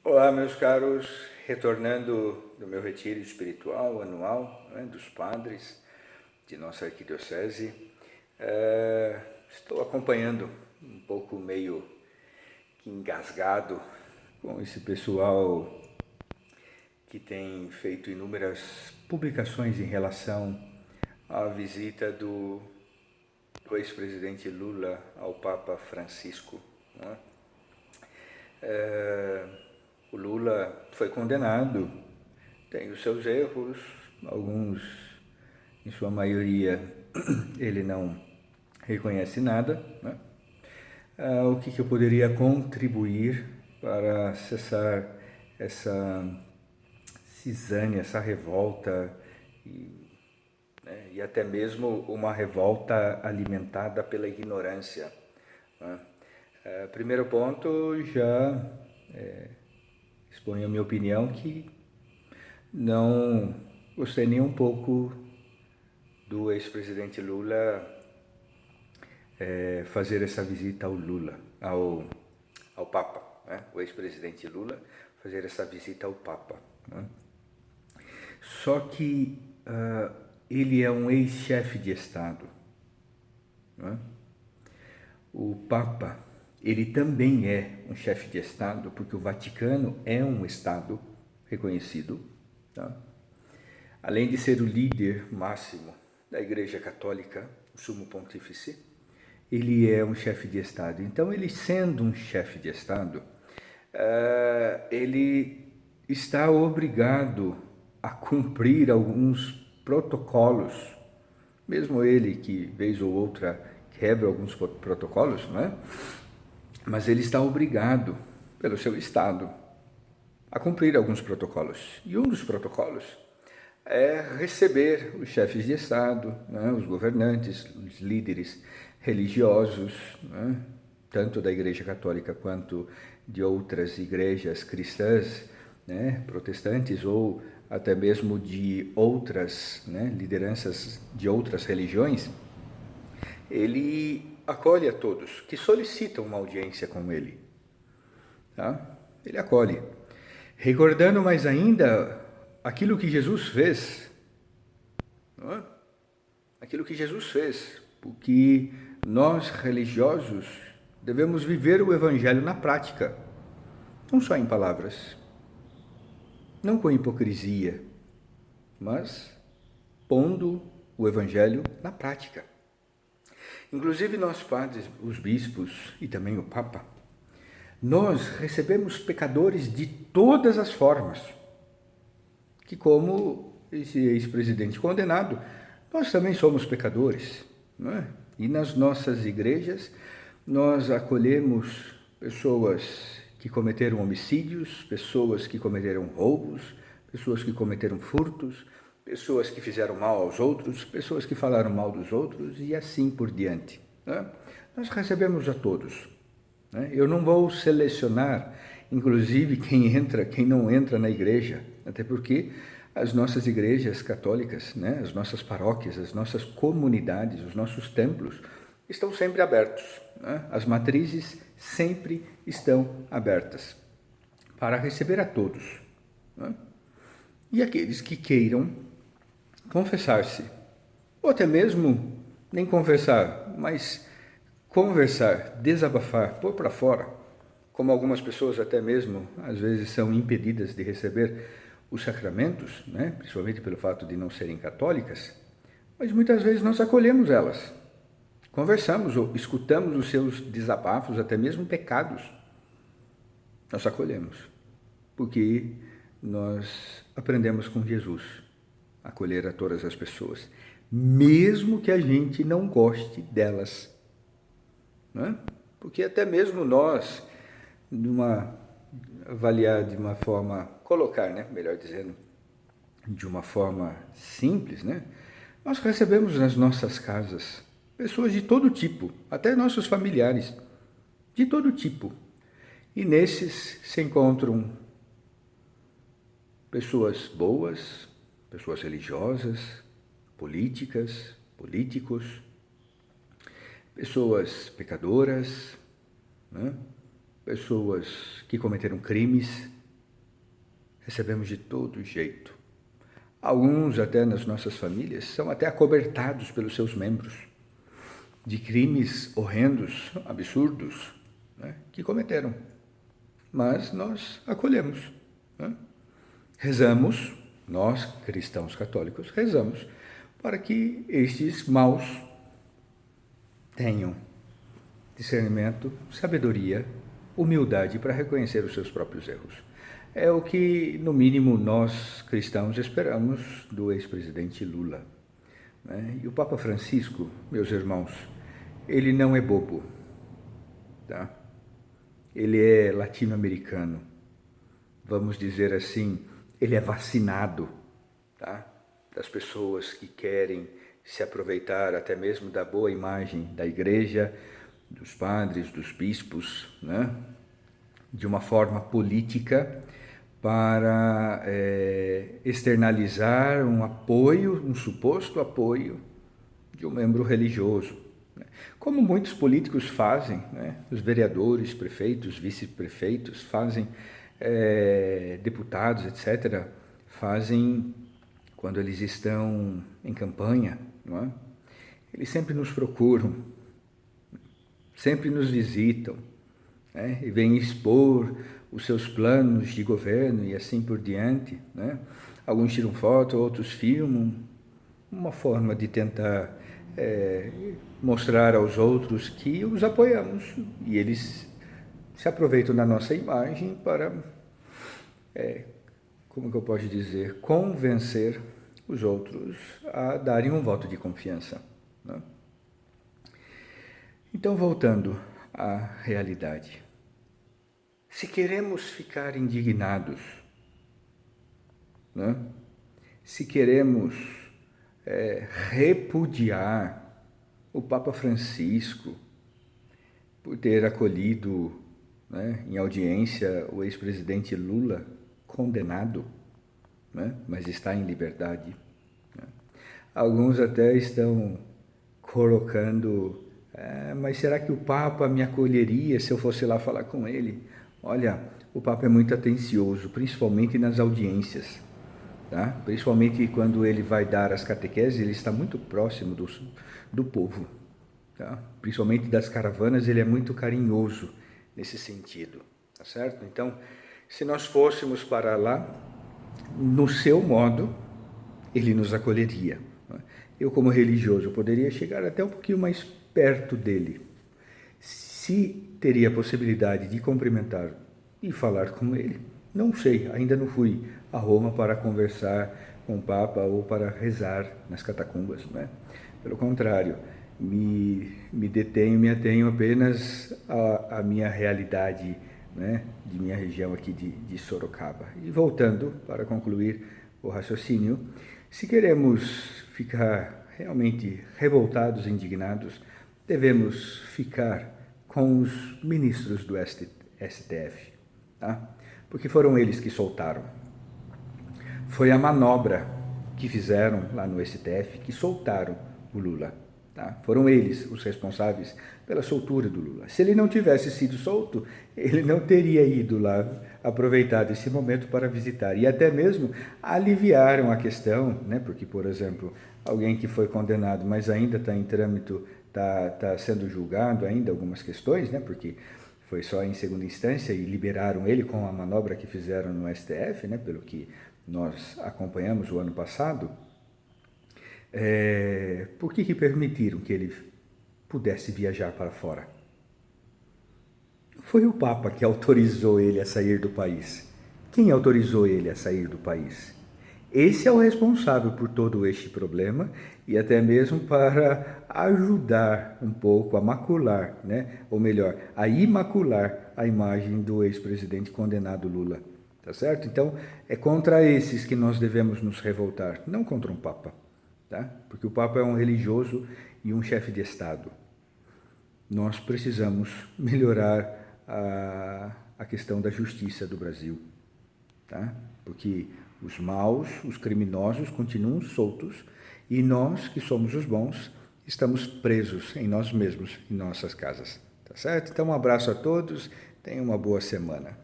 Olá, meus caros, retornando do meu retiro espiritual anual, né, dos padres de nossa arquidiocese, estou acompanhando um pouco meio que engasgado com esse pessoal que tem feito inúmeras publicações em relação à visita do ex-presidente Lula ao Papa Francisco, né? O Lula foi condenado, tem os seus erros, alguns, em sua maioria, ele não reconhece nada, né? O que eu poderia contribuir para cessar essa cisânia, essa revolta e até mesmo uma revolta alimentada pela ignorância, né? Primeiro ponto, já exponho a minha opinião que não gostei nem um pouco do ex-presidente Lula fazer essa visita ao Papa, né? O ex-presidente Lula fazer essa visita ao Papa, né? Só que ele é um ex-chefe de Estado, né? O Papa, ele também é um chefe de Estado, porque o Vaticano é um Estado reconhecido, tá? Além de ser o líder máximo da Igreja Católica, o Sumo Pontífice, ele é um chefe de Estado. Então, ele sendo um chefe de Estado, ele está obrigado a cumprir alguns protocolos, mesmo ele que, vez ou outra, quebra alguns protocolos, né? Mas ele está obrigado, pelo seu Estado, a cumprir alguns protocolos. E um dos protocolos é receber os chefes de Estado, né, os governantes, os líderes religiosos, né, tanto da Igreja Católica quanto de outras igrejas cristãs, né, protestantes ou até mesmo de outras, né, lideranças de outras religiões. Ele acolhe a todos que solicitam uma audiência com ele, tá? Ele acolhe, recordando mais ainda aquilo que Jesus fez, não é? Aquilo que Jesus fez, porque nós religiosos devemos viver o Evangelho na prática, não só em palavras, não com hipocrisia, mas pondo o Evangelho na prática. Inclusive nós padres, os bispos e também o Papa, nós recebemos pecadores de todas as formas, que como esse ex-presidente condenado, nós também somos pecadores, não é? E nas nossas igrejas nós acolhemos pessoas que cometeram homicídios, pessoas que cometeram roubos, pessoas que cometeram furtos, pessoas que fizeram mal aos outros, pessoas que falaram mal dos outros e assim por diante, né? Nós recebemos a todos, né? Eu não vou selecionar, inclusive, quem entra, quem não entra na igreja, até porque as nossas igrejas católicas, né, as nossas paróquias, as nossas comunidades, os nossos templos estão sempre abertos, né? As matrizes sempre estão abertas para receber a todos, né? E aqueles que queiram confessar-se, ou até mesmo nem confessar, mas conversar, desabafar, pôr para fora, como algumas pessoas até mesmo às vezes são impedidas de receber os sacramentos, né? Principalmente pelo fato de não serem católicas, mas muitas vezes nós acolhemos elas, conversamos ou escutamos os seus desabafos, até mesmo pecados, nós acolhemos, porque nós aprendemos com Jesus a acolher a todas as pessoas, mesmo que a gente não goste delas, né? Porque até mesmo nós, avaliar de uma forma, colocar, né, melhor dizendo, de uma forma simples, né, nós recebemos nas nossas casas pessoas de todo tipo, até nossos familiares, de todo tipo. E nesses se encontram pessoas boas, pessoas religiosas, políticas, políticos, pessoas pecadoras, né? Pessoas que cometeram crimes, recebemos de todo jeito. Alguns, até nas nossas famílias, são até acobertados pelos seus membros de crimes horrendos, absurdos, né, que cometeram. Mas nós acolhemos. Né? Rezamos, nós, cristãos católicos, rezamos para que estes maus tenham discernimento, sabedoria, humildade para reconhecer os seus próprios erros. É o que, no mínimo, nós cristãos esperamos do ex-presidente Lula. Né? E o Papa Francisco, meus irmãos, ele não é bobo, tá? Ele é latino-americano, vamos dizer assim, ele é vacinado, tá? Das pessoas que querem se aproveitar até mesmo da boa imagem da igreja, dos padres, dos bispos, né? De uma forma política para externalizar um apoio, um suposto apoio de um membro religioso. Como muitos políticos fazem, né? Os vereadores, prefeitos, vice-prefeitos fazem, deputados, etc., fazem quando eles estão em campanha, não é? Eles sempre nos procuram, sempre nos visitam, né? E vêm expor os seus planos de governo e assim por diante, né? Alguns tiram foto, outros filmam, uma forma de tentar mostrar aos outros que os apoiamos, e eles se aproveitam da nossa imagem para, como que eu posso dizer, convencer os outros a darem um voto de confiança. Né? Então, voltando à realidade, se queremos ficar indignados, né? Se queremos repudiar o Papa Francisco por ter acolhido, né, em audiência o ex-presidente Lula, condenado, né, mas está em liberdade. Né? Alguns até estão colocando, mas será que o Papa me acolheria se eu fosse lá falar com ele? Olha, o Papa é muito atencioso, principalmente nas audiências. Tá? Principalmente quando ele vai dar as catequeses, ele está muito próximo do povo. Tá? Principalmente das caravanas, ele é muito carinhoso nesse sentido. Tá certo? Então, se nós fôssemos para lá, no seu modo, ele nos acolheria. Eu, como religioso, poderia chegar até um pouquinho mais perto dele. Se teria a possibilidade de cumprimentar e falar com ele, não sei, ainda não fui a Roma para conversar com o Papa ou para rezar nas catacumbas, né? Pelo contrário, me atenho apenas à minha realidade, né? De minha região aqui de Sorocaba. E voltando, para concluir o raciocínio, se queremos ficar realmente revoltados e indignados, devemos ficar com os ministros do STF, tá? Porque foram eles que soltaram. Foi a manobra que fizeram lá no STF que soltaram o Lula. Tá? Foram eles os responsáveis pela soltura do Lula. Se ele não tivesse sido solto, ele não teria ido lá, aproveitado esse momento para visitar. E até mesmo aliviaram a questão, né? Porque, por exemplo, alguém que foi condenado, mas ainda está em trâmite, está sendo julgado ainda algumas questões, né? Porque foi só em segunda instância e liberaram ele com a manobra que fizeram no STF, né, pelo que nós acompanhamos o ano passado. Por que permitiram que ele pudesse viajar para fora? Foi o Papa que autorizou ele a sair do país. Quem autorizou ele a sair do país? Esse é o responsável por todo este problema e até mesmo para ajudar um pouco a macular, né? Ou melhor, a imacular a imagem do ex-presidente condenado Lula, tá certo? Então, é contra esses que nós devemos nos revoltar, não contra um Papa, tá? Porque o Papa é um religioso e um chefe de Estado. Nós precisamos melhorar a questão da justiça do Brasil, tá? Porque os maus, os criminosos continuam soltos e nós, que somos os bons, estamos presos em nós mesmos, em nossas casas. Tá certo? Então, um abraço a todos, tenham uma boa semana.